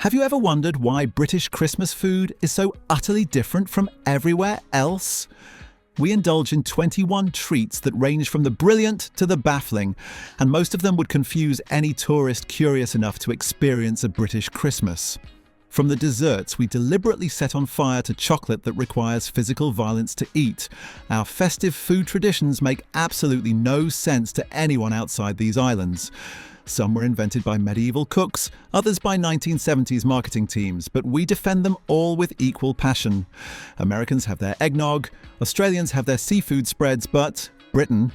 Have you ever wondered why British Christmas food is so utterly different from everywhere else? We indulge in 21 treats that range from the brilliant to the baffling, and most of them would confuse any tourist curious enough to experience a British Christmas. From the desserts we deliberately set on fire to chocolate that requires physical violence to eat, our festive food traditions make absolutely no sense to anyone outside these islands. Some were invented by medieval cooks, others by 1970s marketing teams, but we defend them all with equal passion. Americans have their eggnog, Australians have their seafood spreads, but Britain,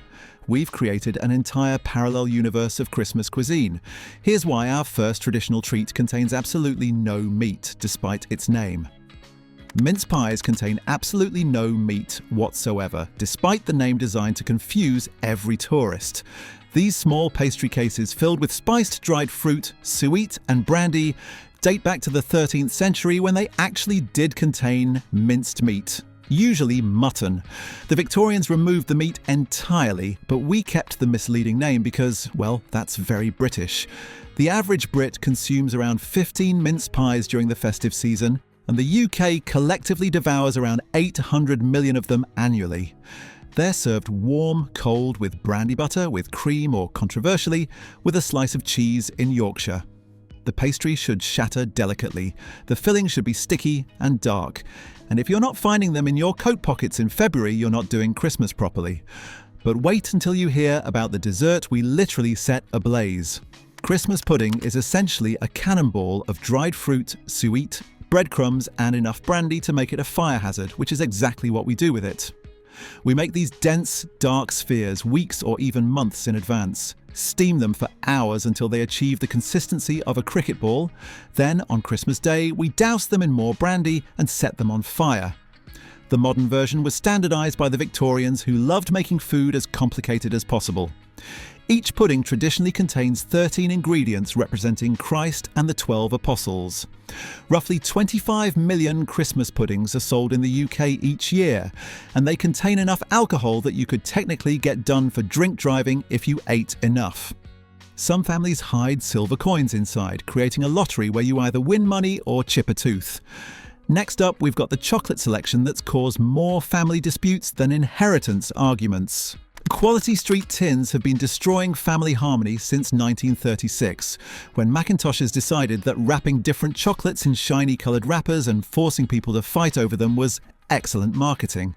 we've created an entire parallel universe of Christmas cuisine. Here's why our first traditional treat contains absolutely no meat, despite its name. Mince pies contain absolutely no meat whatsoever, despite the name designed to confuse every tourist. These small pastry cases filled with spiced dried fruit, suet and brandy date back to the 13th century when they actually did contain minced meat. Usually mutton. The Victorians removed the meat entirely, but we kept the misleading name because, well, that's very British. The average Brit consumes around 15 mince pies during the festive season, and the UK collectively devours around 800 million of them annually. They're served warm, cold, with brandy butter, with cream, or controversially, with a slice of cheese in Yorkshire. The pastry should shatter delicately. The filling should be sticky and dark. And if you're not finding them in your coat pockets in February, you're not doing Christmas properly. But wait until you hear about the dessert we literally set ablaze. Christmas pudding is essentially a cannonball of dried fruit, suet, breadcrumbs, and enough brandy to make it a fire hazard, which is exactly what we do with it. We make these dense, dark spheres weeks or even months in advance, steam them for hours until they achieve the consistency of a cricket ball. Then, on Christmas Day, we douse them in more brandy and set them on fire. The modern version was standardised by the Victorians, who loved making food as complicated as possible. Each pudding traditionally contains 13 ingredients representing Christ and the 12 apostles. Roughly 25 million Christmas puddings are sold in the UK each year, and they contain enough alcohol that you could technically get done for drink driving if you ate enough. Some families hide silver coins inside, creating a lottery where you either win money or chip a tooth. Next up, we've got the chocolate selection that's caused more family disputes than inheritance arguments. Quality Street tins have been destroying family harmony since 1936, when Macintoshes decided that wrapping different chocolates in shiny coloured wrappers and forcing people to fight over them was excellent marketing.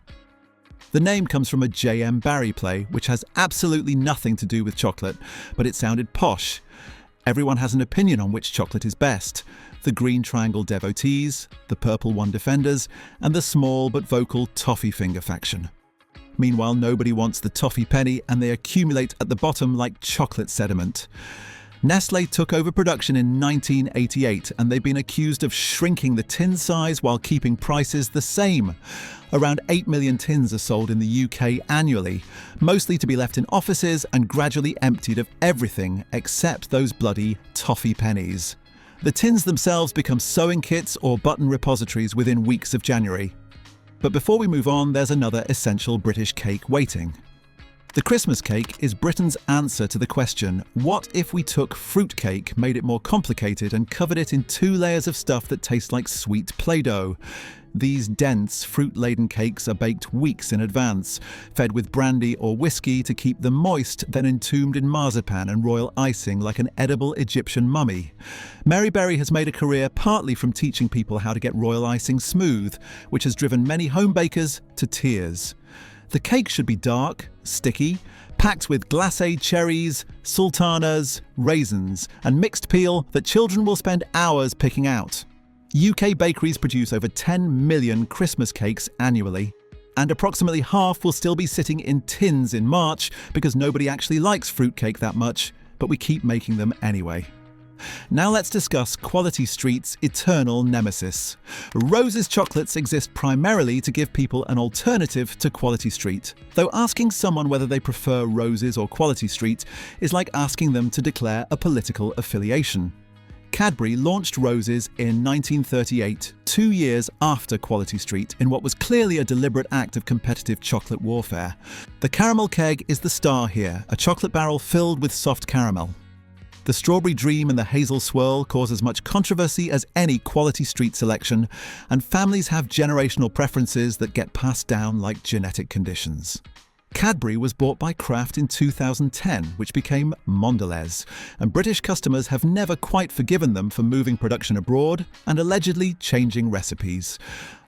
The name comes from a J.M. Barrie play, which has absolutely nothing to do with chocolate, but it sounded posh. Everyone has an opinion on which chocolate is best. The green triangle devotees, the purple one defenders, and the small but vocal toffee finger faction. Meanwhile, nobody wants the toffee penny, and they accumulate at the bottom like chocolate sediment. Nestlé took over production in 1988, and they've been accused of shrinking the tin size while keeping prices the same. Around 8 million tins are sold in the UK annually, mostly to be left in offices and gradually emptied of everything except those bloody toffee pennies. The tins themselves become sewing kits or button repositories within weeks of January. But before we move on, there's another essential British cake waiting. The Christmas cake is Britain's answer to the question, what if we took fruit cake, made it more complicated, and covered it in 2 layers of stuff that taste like sweet Play-Doh? These dense, fruit-laden cakes are baked weeks in advance, fed with brandy or whiskey to keep them moist, then entombed in marzipan and royal icing like an edible Egyptian mummy. Mary Berry has made a career partly from teaching people how to get royal icing smooth, which has driven many home bakers to tears. The cake should be dark, sticky, packed with glacé cherries, sultanas, raisins, and mixed peel that children will spend hours picking out. UK bakeries produce over 10 million Christmas cakes annually, and approximately half will still be sitting in tins in March because nobody actually likes fruitcake that much, but we keep making them anyway. Now let's discuss Quality Street's eternal nemesis. Rose's chocolates exist primarily to give people an alternative to Quality Street, though asking someone whether they prefer Rose's or Quality Street is like asking them to declare a political affiliation. Cadbury launched Rose's in 1938, 2 years after Quality Street, in what was clearly a deliberate act of competitive chocolate warfare. The caramel keg is the star here, a chocolate barrel filled with soft caramel. The Strawberry Dream and the Hazel Swirl cause as much controversy as any quality street selection, and families have generational preferences that get passed down like genetic conditions. Cadbury was bought by Kraft in 2010, which became Mondelez, and British customers have never quite forgiven them for moving production abroad and allegedly changing recipes.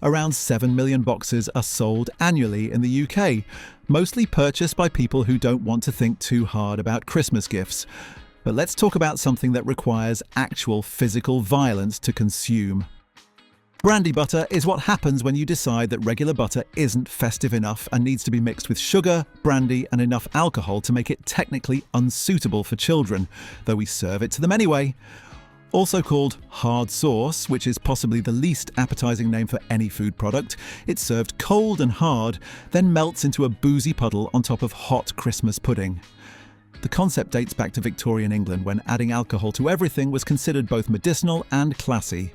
Around 7 million boxes are sold annually in the UK, mostly purchased by people who don't want to think too hard about Christmas gifts. But let's talk about something that requires actual physical violence to consume. Brandy butter is what happens when you decide that regular butter isn't festive enough and needs to be mixed with sugar, brandy, and enough alcohol to make it technically unsuitable for children, though we serve it to them anyway. Also called hard sauce, which is possibly the least appetizing name for any food product, it's served cold and hard, then melts into a boozy puddle on top of hot Christmas pudding. The concept dates back to Victorian England, when adding alcohol to everything was considered both medicinal and classy.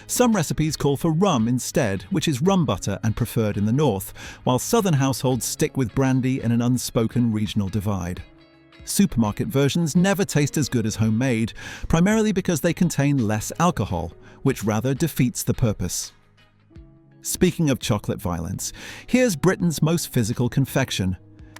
Some recipes call for rum instead, which is rum butter and preferred in the north, while southern households stick with brandy in an unspoken regional divide. Supermarket versions never taste as good as homemade, primarily because they contain less alcohol, which rather defeats the purpose. Speaking of chocolate violence, here's Britain's most physical confection.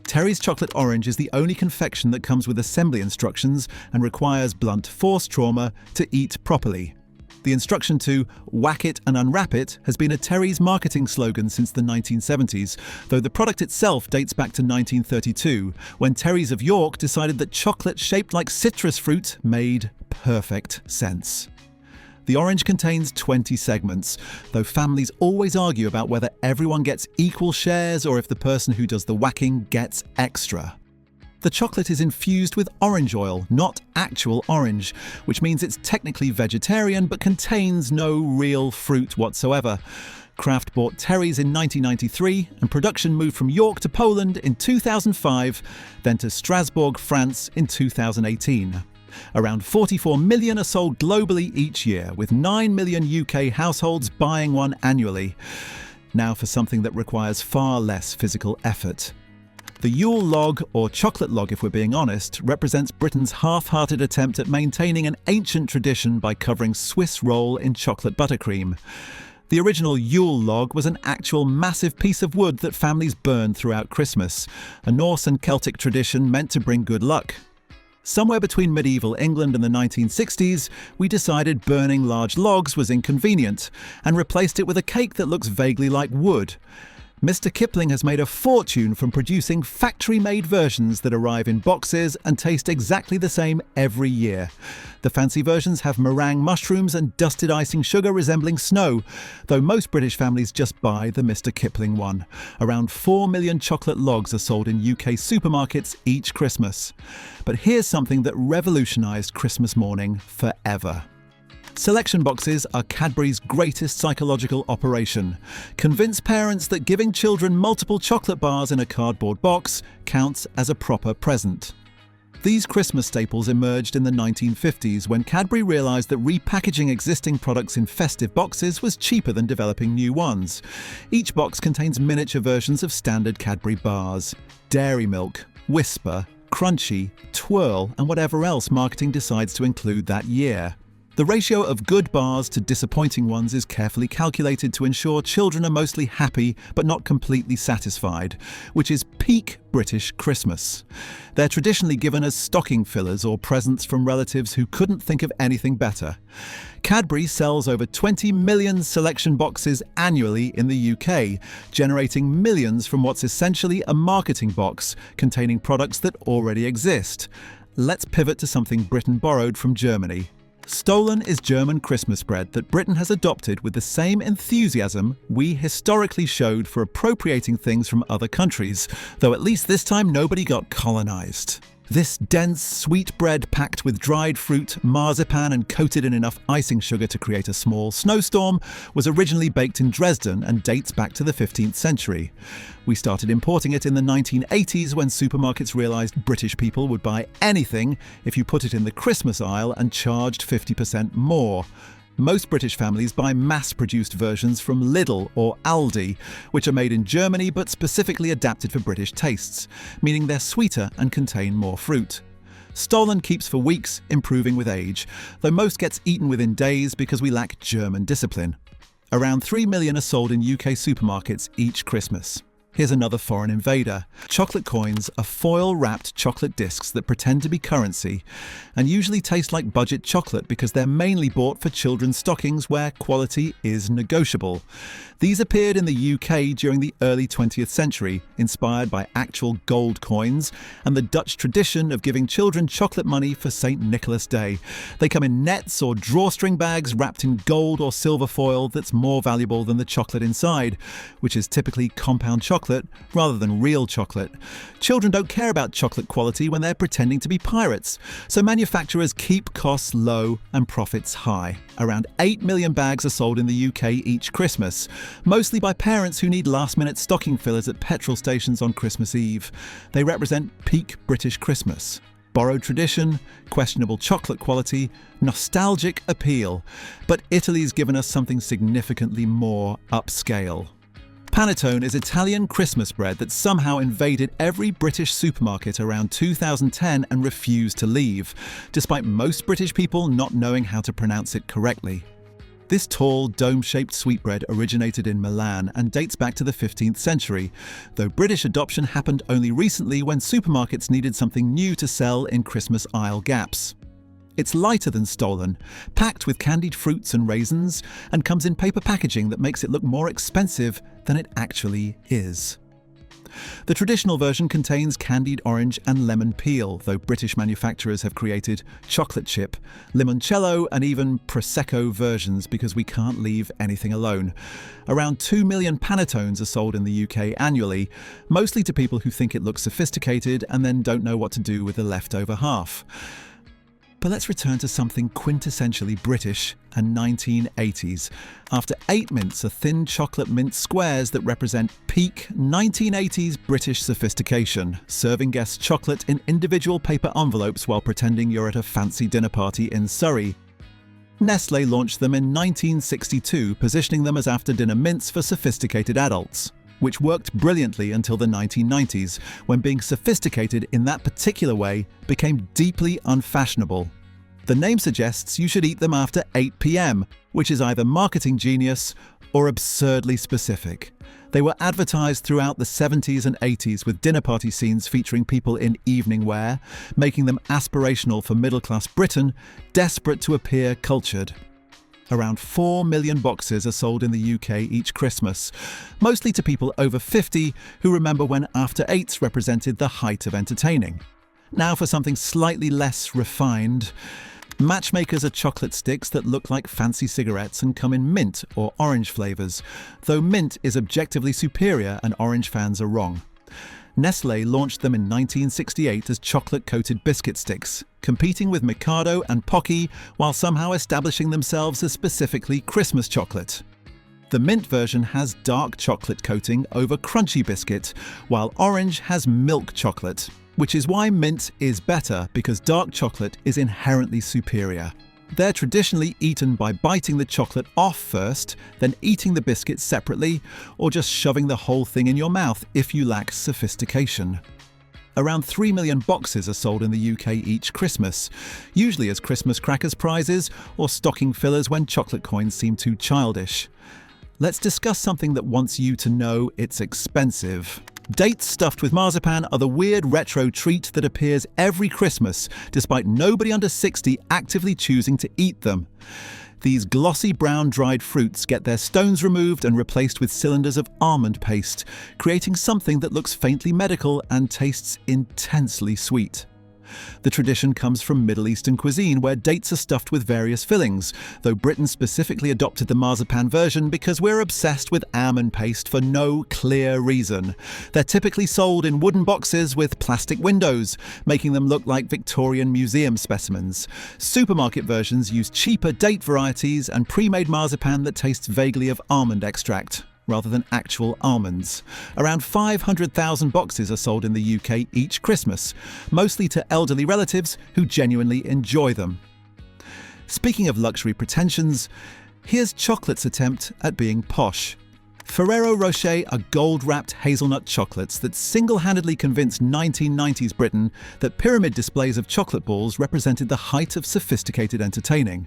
Terry's Chocolate Orange is the only confection that comes with assembly instructions and requires blunt force trauma to eat properly. The instruction to whack it and unwrap it has been a Terry's marketing slogan since the 1970s, though the product itself dates back to 1932, when Terry's of York decided that chocolate shaped like citrus fruit made perfect sense. The orange contains 20 segments, though families always argue about whether everyone gets equal shares or if the person who does the whacking gets extra. The chocolate is infused with orange oil, not actual orange, which means it's technically vegetarian but contains no real fruit whatsoever. Kraft bought Terry's in 1993, and production moved from York to Poland in 2005, then to Strasbourg, France in 2018. Around 44 million are sold globally each year, with 9 million UK households buying one annually. Now for something that requires far less physical effort. The Yule log, or chocolate log if we're being honest, represents Britain's half-hearted attempt at maintaining an ancient tradition by covering Swiss roll in chocolate buttercream. The original Yule log was an actual massive piece of wood that families burned throughout Christmas, a Norse and Celtic tradition meant to bring good luck. Somewhere between medieval England and the 1960s, we decided burning large logs was inconvenient and replaced it with a cake that looks vaguely like wood. Mr. Kipling has made a fortune from producing factory-made versions that arrive in boxes and taste exactly the same every year. The fancy versions have meringue mushrooms and dusted icing sugar resembling snow, though most British families just buy the Mr. Kipling one. Around 4 million chocolate logs are sold in UK supermarkets each Christmas. But here's something that revolutionised Christmas morning forever. Selection boxes are Cadbury's greatest psychological operation. Convince parents that giving children multiple chocolate bars in a cardboard box counts as a proper present. These Christmas staples emerged in the 1950s when Cadbury realised that repackaging existing products in festive boxes was cheaper than developing new ones. Each box contains miniature versions of standard Cadbury bars, Dairy Milk, Whisper, Crunchy, Twirl, and whatever else marketing decides to include that year. The ratio of good bars to disappointing ones is carefully calculated to ensure children are mostly happy but not completely satisfied, which is peak British Christmas. They're traditionally given as stocking fillers or presents from relatives who couldn't think of anything better. Cadbury sells over 20 million selection boxes annually in the UK, generating millions from what's essentially a marketing box containing products that already exist. Let's pivot to something Britain borrowed from Germany. Stollen is German Christmas bread that Britain has adopted with the same enthusiasm we historically showed for appropriating things from other countries, though at least this time nobody got colonised. This dense, sweet bread packed with dried fruit, marzipan and coated in enough icing sugar to create a small snowstorm was originally baked in Dresden and dates back to the 15th century. We started importing it in the 1980s when supermarkets realised British people would buy anything if you put it in the Christmas aisle and charged 50% more. Most British families buy mass-produced versions from Lidl or Aldi, which are made in Germany but specifically adapted for British tastes, meaning they're sweeter and contain more fruit. Stolen keeps for weeks, improving with age, though most gets eaten within days because we lack German discipline. Around 3 million are sold in UK supermarkets each Christmas. Here's another foreign invader. Chocolate coins are foil-wrapped chocolate discs that pretend to be currency and usually taste like budget chocolate because they're mainly bought for children's stockings where quality is negotiable. These appeared in the UK during the early 20th century, inspired by actual gold coins and the Dutch tradition of giving children chocolate money for St. Nicholas Day. They come in nets or drawstring bags wrapped in gold or silver foil that's more valuable than the chocolate inside, which is typically compound chocolate rather than real chocolate. Children don't care about chocolate quality when they're pretending to be pirates, so manufacturers keep costs low and profits high. Around 8 million bags are sold in the UK each Christmas, mostly by parents who need last-minute stocking fillers at petrol stations on Christmas Eve. They represent peak British Christmas. Borrowed tradition, questionable chocolate quality, nostalgic appeal. But Italy's given us something significantly more upscale. Panettone is Italian Christmas bread that somehow invaded every British supermarket around 2010 and refused to leave, despite most British people not knowing how to pronounce it correctly. This tall, dome-shaped sweetbread originated in Milan and dates back to the 15th century, though British adoption happened only recently when supermarkets needed something new to sell in Christmas aisle gaps. It's lighter than Stolen, packed with candied fruits and raisins, and comes in paper packaging that makes it look more expensive than it actually is. The traditional version contains candied orange and lemon peel, though British manufacturers have created chocolate chip, limoncello and even Prosecco versions because we can't leave anything alone. Around 2 million panettones are sold in the UK annually, mostly to people who think it looks sophisticated and then don't know what to do with the leftover half. But let's return to something quintessentially British and 1980s. After 8 mints are thin chocolate Mince squares that represent peak 1980s British sophistication, serving guests chocolate in individual paper envelopes while pretending you're at a fancy dinner party in Surrey. Nestlé launched them in 1962, positioning them as after-dinner mints for sophisticated adults, which worked brilliantly until the 1990s, when being sophisticated in that particular way became deeply unfashionable. The name suggests you should eat them after 8 p.m, which is either marketing genius or absurdly specific. They were advertised throughout the 70s and 80s with dinner party scenes featuring people in evening wear, making them aspirational for middle-class Britain, desperate to appear cultured. Around 4 million boxes are sold in the UK each Christmas, mostly to people over 50 who remember when after eights represented the height of entertaining. Now for something slightly less refined. Matchmakers are chocolate sticks that look like fancy cigarettes and come in mint or orange flavours, though mint is objectively superior and orange fans are wrong. Nestlé launched them in 1968 as chocolate-coated biscuit sticks, competing with Mikado and Pocky while somehow establishing themselves as specifically Christmas chocolate. The mint version has dark chocolate coating over crunchy biscuit, while orange has milk chocolate, which is why mint is better because dark chocolate is inherently superior. They're traditionally eaten by biting the chocolate off first, then eating the biscuit separately, or just shoving the whole thing in your mouth if you lack sophistication. Around 3 million boxes are sold in the UK each Christmas, usually as Christmas crackers prizes or stocking fillers when chocolate coins seem too childish. Let's discuss something that wants you to know it's expensive. Dates stuffed with marzipan are the weird retro treat that appears every Christmas, despite nobody under 60 actively choosing to eat them. These glossy brown dried fruits get their stones removed and replaced with cylinders of almond paste, creating something that looks faintly medical and tastes intensely sweet. The tradition comes from Middle Eastern cuisine, where dates are stuffed with various fillings, though Britain specifically adopted the marzipan version because we're obsessed with almond paste for no clear reason. They're typically sold in wooden boxes with plastic windows, making them look like Victorian museum specimens. Supermarket versions use cheaper date varieties and pre-made marzipan that tastes vaguely of almond extract, rather than actual almonds. Around 500,000 boxes are sold in the UK each Christmas, mostly to elderly relatives who genuinely enjoy them. Speaking of luxury pretensions, here's chocolate's attempt at being posh. Ferrero Rocher are gold-wrapped hazelnut chocolates that single-handedly convinced 1990s Britain that pyramid displays of chocolate balls represented the height of sophisticated entertaining.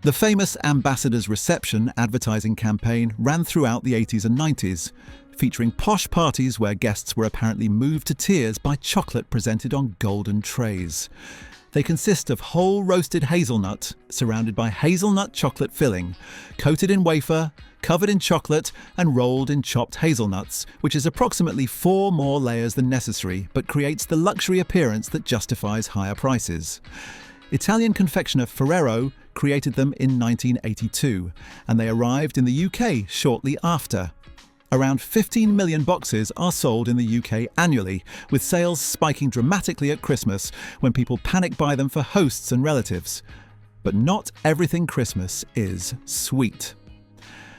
The famous Ambassador's Reception advertising campaign ran throughout the 80s and 90s, featuring posh parties where guests were apparently moved to tears by chocolate presented on golden trays. They consist of whole roasted hazelnut, surrounded by hazelnut chocolate filling, coated in wafer, covered in chocolate, and rolled in chopped hazelnuts, which is approximately 4 more layers than necessary, but creates the luxury appearance that justifies higher prices. Italian confectioner Ferrero created them in 1982, and they arrived in the UK shortly after. Around 15 million boxes are sold in the UK annually, with sales spiking dramatically at Christmas when people panic buy them for hosts and relatives. But not everything Christmas is sweet.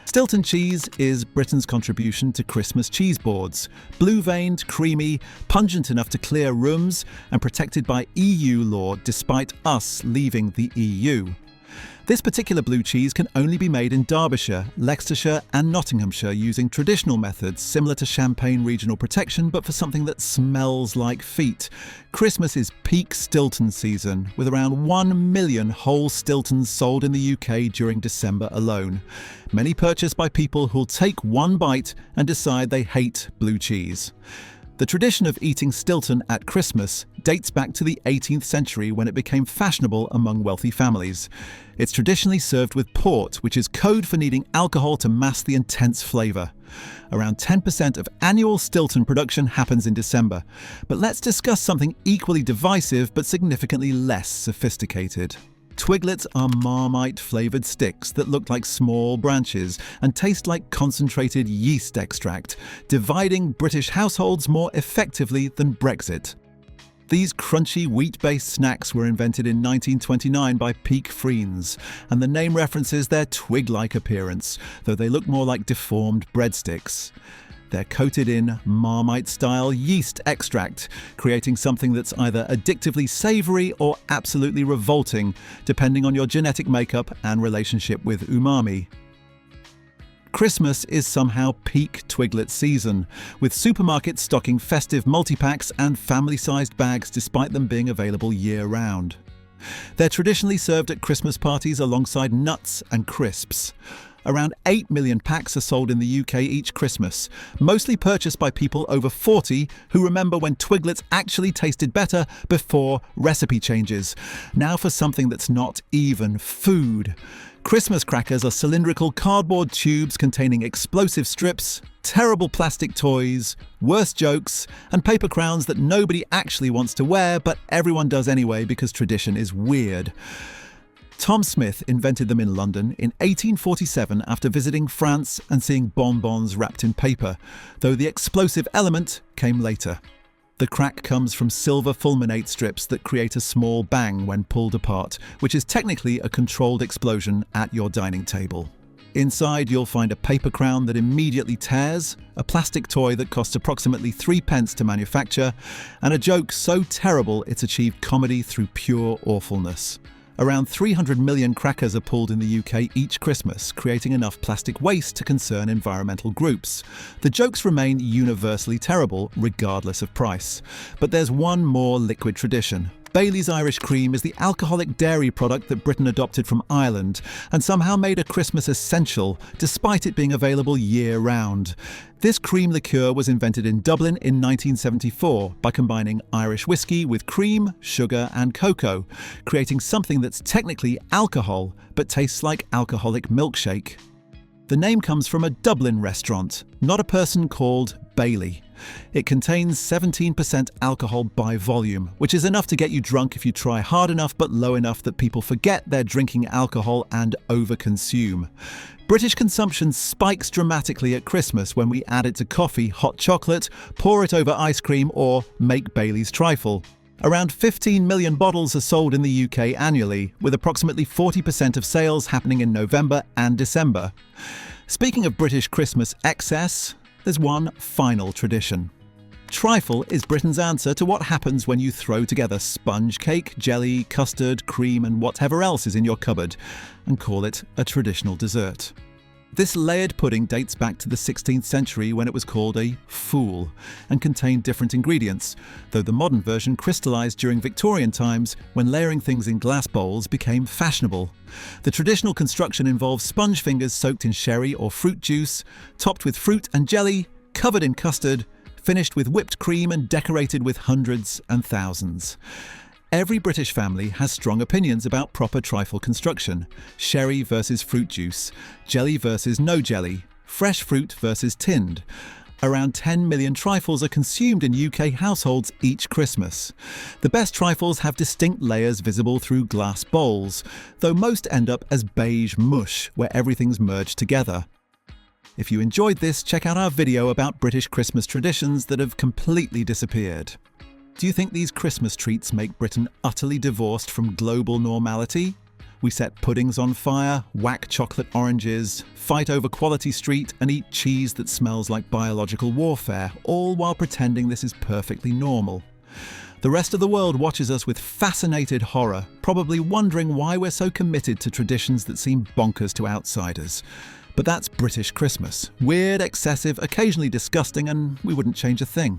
Stilton cheese is Britain's contribution to Christmas cheese boards. Blue-veined, creamy, pungent enough to clear rooms, and protected by EU law despite us leaving the EU. This particular blue cheese can only be made in Derbyshire, Leicestershire and Nottinghamshire using traditional methods similar to Champagne regional protection, but for something that smells like feet. Christmas is peak Stilton season, with around 1 million whole Stiltons sold in the UK during December alone. Many purchased by people who'll take one bite and decide they hate blue cheese. The tradition of eating Stilton at Christmas dates back to the 18th century when it became fashionable among wealthy families. It's traditionally served with port, which is code for needing alcohol to mask the intense flavour. Around 10% of annual Stilton production happens in December. But let's discuss something equally divisive but significantly less sophisticated. Twiglets are Marmite-flavoured sticks that look like small branches and taste like concentrated yeast extract, dividing British households more effectively than Brexit. These crunchy wheat-based snacks were invented in 1929 by Peak Friends, and the name references their twig-like appearance, though they look more like deformed breadsticks. They're coated in Marmite-style yeast extract, creating something that's either addictively savoury or absolutely revolting, depending on your genetic makeup and relationship with umami. Christmas is somehow peak Twiglet season, with supermarkets stocking festive multi-packs and family-sized bags despite them being available year-round. They're traditionally served at Christmas parties alongside nuts and crisps. Around 8 million packs are sold in the UK each Christmas, mostly purchased by people over 40 who remember when Twiglets actually tasted better before recipe changes. Now for something that's not even food. Christmas crackers are cylindrical cardboard tubes containing explosive strips, terrible plastic toys, worse jokes, and paper crowns that nobody actually wants to wear, but everyone does anyway because tradition is weird. Tom Smith invented them in London in 1847 after visiting France and seeing bonbons wrapped in paper, though the explosive element came later. The crack comes from silver fulminate strips that create a small bang when pulled apart, which is technically a controlled explosion at your dining table. Inside you'll find a paper crown that immediately tears, a plastic toy that costs approximately 3 pence to manufacture, and a joke so terrible it's achieved comedy through pure awfulness. Around 300 million crackers are pulled in the UK each Christmas, creating enough plastic waste to concern environmental groups. The jokes remain universally terrible, regardless of price. But there's one more liquid tradition. Bailey's Irish Cream is the alcoholic dairy product that Britain adopted from Ireland and somehow made a Christmas essential, despite it being available year-round. This cream liqueur was invented in Dublin in 1974 by combining Irish whiskey with cream, sugar and cocoa, creating something that's technically alcohol but tastes like alcoholic milkshake. The name comes from a Dublin restaurant, not a person called Bailey. It contains 17% alcohol by volume, which is enough to get you drunk if you try hard enough but low enough that people forget they're drinking alcohol and overconsume. British consumption spikes dramatically at Christmas when we add it to coffee, hot chocolate, pour it over ice cream, or make Bailey's trifle. Around 15 million bottles are sold in the UK annually, with approximately 40% of sales happening in November and December. Speaking of British Christmas excess, there's one final tradition. Trifle is Britain's answer to what happens when you throw together sponge cake, jelly, custard, cream and whatever else is in your cupboard and call it a traditional dessert. This layered pudding dates back to the 16th century when it was called a fool and contained different ingredients, though the modern version crystallised during Victorian times when layering things in glass bowls became fashionable. The traditional construction involves sponge fingers soaked in sherry or fruit juice, topped with fruit and jelly, covered in custard, finished with whipped cream and decorated with hundreds and thousands. Every British family has strong opinions about proper trifle construction: sherry versus fruit juice, jelly versus no jelly, fresh fruit versus tinned. Around 10 million trifles are consumed in UK households each Christmas. The best trifles have distinct layers visible through glass bowls, though most end up as beige mush, where everything's merged together. If you enjoyed this, check out our video about British Christmas traditions that have completely disappeared. Do you think these Christmas treats make Britain utterly divorced from global normality? We set puddings on fire, whack chocolate oranges, fight over Quality Street, and eat cheese that smells like biological warfare, all while pretending this is perfectly normal. The rest of the world watches us with fascinated horror, probably wondering why we're so committed to traditions that seem bonkers to outsiders. But that's British Christmas. Weird, excessive, occasionally disgusting, and we wouldn't change a thing.